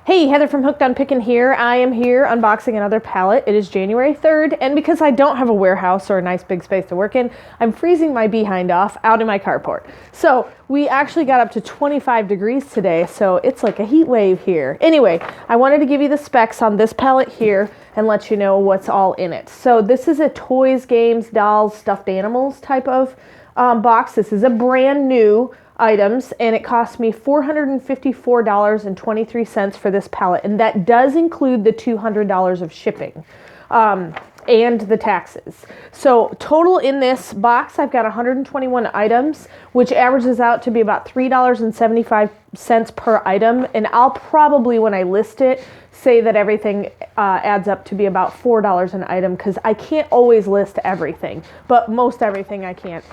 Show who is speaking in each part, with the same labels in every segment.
Speaker 1: Hey, Heather from Hooked on Pickin' here. I am here unboxing another pallet. It is January 3rd, and because I don't have a warehouse or a nice big space to work in, I'm freezing my behind off out in my carport. So we actually got up to 25 degrees today, so it's like a heat wave here. Anyway, I wanted to give you the specs on this pallet here and let you know what's all in it. So this is a toys, games, dolls, stuffed animals type of box. This is a brand new items, and it cost me $454.23 for this pallet, and that does include the $200 of shipping and the taxes. So total in this box, I've got 121 items, which averages out to be about $3.75 per item, and I'll probably, when I list it, say that everything adds up to be about $4 an item, because I can't always list everything, but most everything I can.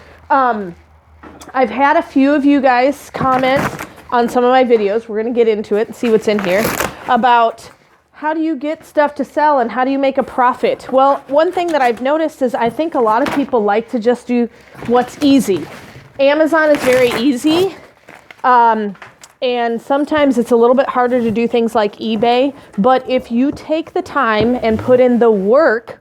Speaker 1: I've had a few of you guys comment on some of my videos. We're going to get into it and see what's in here about how do you get stuff to sell and how do you make a profit? Well, one thing that I've noticed is I think a lot of people like to just do what's easy. Amazon is very easy, and sometimes it's a little bit harder to do things like eBay, but if you take the time and put in the work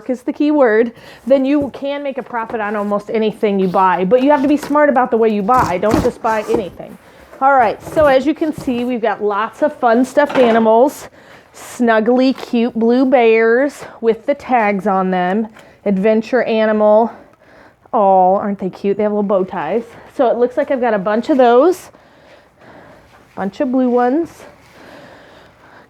Speaker 1: is the key word, then you can make a profit on almost anything you buy. But you have to be smart about the way you buy. Don't just buy anything. All right, so as you can see, we've got lots of fun stuffed animals, snuggly cute blue bears with the tags on them, adventure animal. Oh, aren't they cute? They have little bow ties. So it looks like I've got a bunch of those, bunch of blue ones.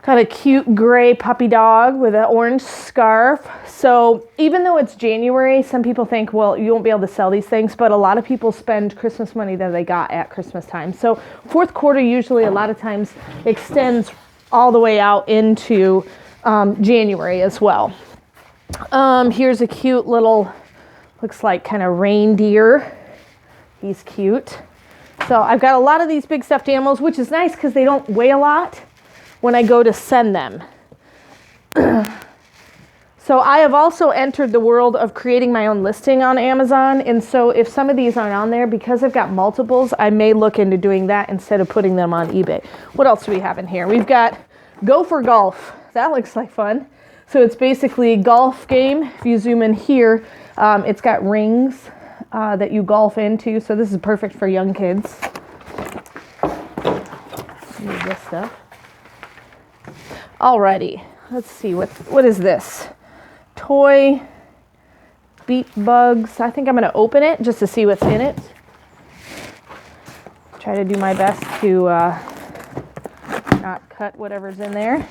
Speaker 1: Got a cute gray puppy dog with an orange scarf. So even though it's January, some people think, well, you won't be able to sell these things, but a lot of people spend Christmas money that they got at Christmas time. So fourth quarter usually a lot of times extends all the way out into January as well. Here's a cute little, looks like kind of reindeer. He's cute. So I've got a lot of these big stuffed animals, which is nice because they don't weigh a lot when I go to send them. So I have also entered the world of creating my own listing on Amazon, and so if some of these aren't on there, because I've got multiples, I may look into doing that instead of putting them on eBay. What else do we have in here? We've got Gopher Golf. That looks like fun. So it's basically a golf game. If you zoom in here, it's got rings that you golf into, so this is perfect for young kids. Need this stuff. Alrighty, let's see, what is this? Toy beat bugs. I think I'm going to open it just to see what's in it. Try to do my best to not cut whatever's in there.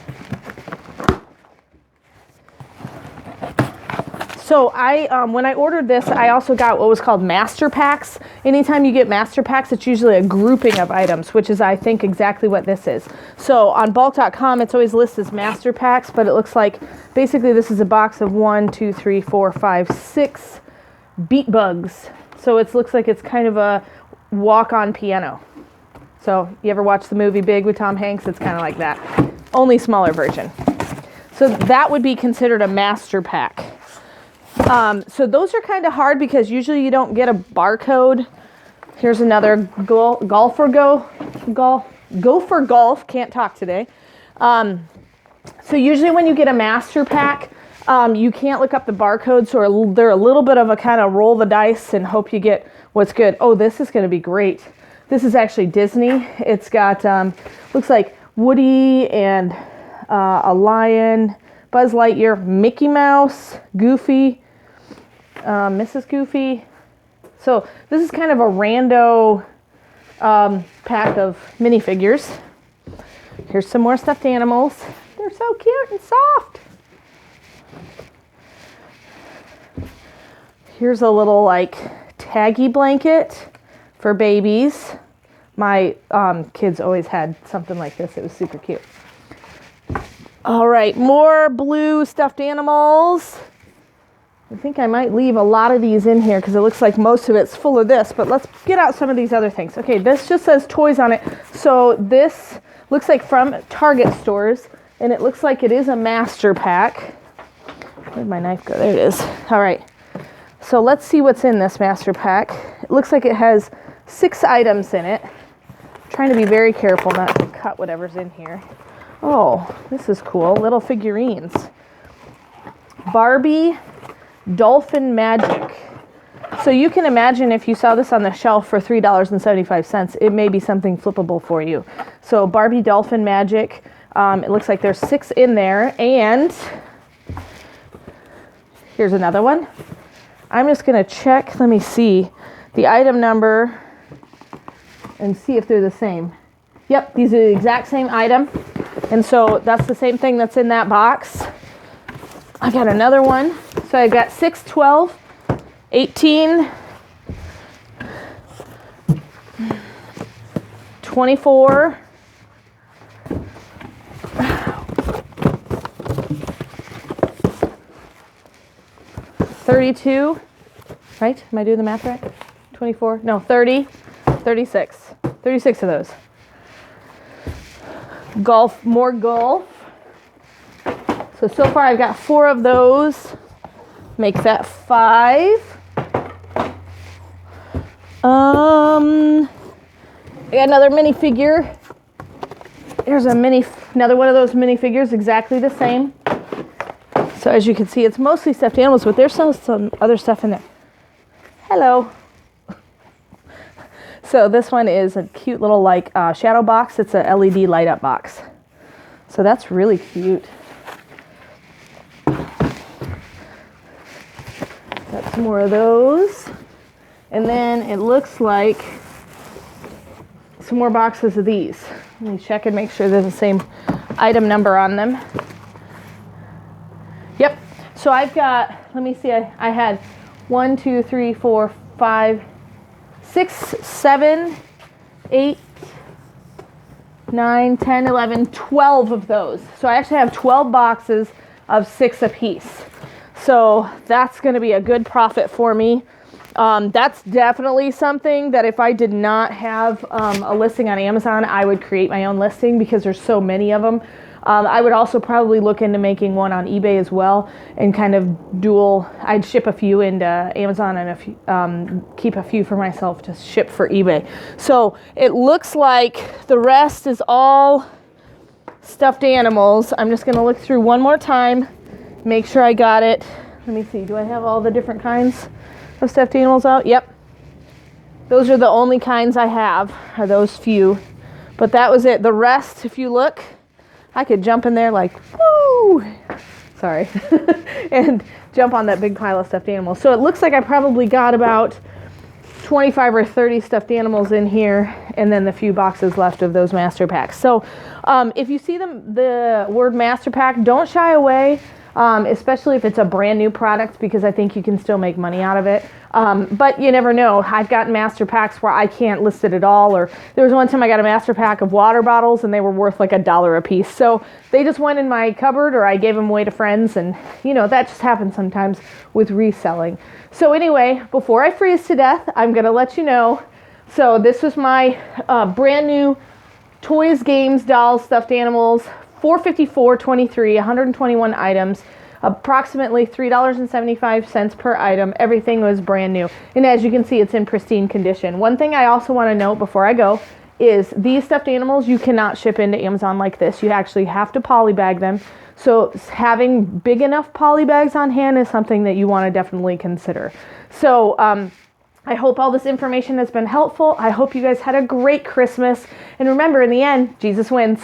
Speaker 1: So when I ordered this, I also got what was called master packs. Anytime you get master packs, it's usually a grouping of items, which is, I think, exactly what this is. So on bulk.com, it's always listed as master packs, but it looks like basically this is a box of 6 beat bugs. So it looks like it's kind of a walk-on piano. So you ever watch the movie Big with Tom Hanks? It's kind of like that, only smaller version. So that would be considered a master pack. So those are kind of hard because usually you don't get a barcode. Here's another Gopher Golf. Can't talk today. So usually when you get a master pack, you can't look up the barcode, so they're a little bit of a kind of roll the dice and hope you get what's good. Oh, this is going to be great. This is actually Disney. It's got, looks like Woody and a lion, Buzz Lightyear, Mickey Mouse, Goofy, Mrs. Goofy. So this is kind of a rando pack of minifigures. Here's some more stuffed animals. They're so cute and soft. Here's a little like taggy blanket for babies. My kids always had something like this. It was super cute. All right, more blue stuffed animals. I think I might leave a lot of these in here because it looks like most of it's full of this, but let's get out some of these other things. Okay, this just says toys on it. So this looks like from Target stores, and it looks like it is a master pack. Where'd my knife go? There it is. All right, so let's see what's in this master pack. It looks like it has 6 items in it. I'm trying to be very careful not to cut whatever's in here. Oh, this is cool. Little figurines. Barbie Dolphin Magic. So you can imagine if you saw this on the shelf for $3.75, it may be something flippable for you. So Barbie Dolphin Magic. It looks like there's 6 in there. And here's another one. I'm just going to check, let me see, the item number and see if they're the same. Yep, these are the exact same item. And so that's the same thing that's in that box. I got another one. So I got 6, 12, 18, 24, 32, right? Am I doing the math right? 24, no, 30, 36. 36 of those. Golf, more golf. So far I've got 4 of those. Makes that 5. I got another minifigure. Here's another one of those minifigures, exactly the same. So as you can see, it's mostly stuffed animals, but there's some other stuff in there. Hello. So this one is a cute little shadow box. It's a LED light up box. So that's really cute. Got some more of those. And then it looks like some more boxes of these. Let me check and make sure there's the same item number on them. Yep. So I've got, let me see, I had 1, 2, 3, 4, 5, 6, 7, 8, 9, 10, 11, 12 of those. So I actually have 12 boxes of 6 apiece. So that's going to be a good profit for me. That's definitely something that if I did not have a listing on Amazon, I would create my own listing because there's so many of them. I would also probably look into making one on eBay as well and kind of I'd ship a few into Amazon and keep a few for myself to ship for eBay. So it looks like the rest is all stuffed animals. I'm just going to look through one more time, make sure I got it. Let me see. Do I have all the different kinds of stuffed animals out? Yep. Those are the only kinds I have, are those few. But that was it. The rest, if you look, I could jump in there like, woo! Sorry. And jump on that big pile of stuffed animals. So it looks like I probably got about 25 or 30 stuffed animals in here, and then the few boxes left of those master packs. So if you see the word master pack, don't shy away. Especially if it's a brand new product, because I think you can still make money out of it. But you never know. I've gotten master packs where I can't list it at all, or there was one time I got a master pack of water bottles and they were worth like $1 a piece. So they just went in my cupboard, or I gave them away to friends, and that just happens sometimes with reselling. So anyway, before I freeze to death, I'm going to let you know. So this was my brand new toys, games, dolls, stuffed animals, $454.23, 121 items, approximately $3.75 per item. Everything was brand new. And as you can see, it's in pristine condition. One thing I also want to note before I go is these stuffed animals you cannot ship into Amazon like this. You actually have to polybag them. So having big enough poly bags on hand is something that you want to definitely consider. So I hope all this information has been helpful. I hope you guys had a great Christmas. And remember, in the end, Jesus wins.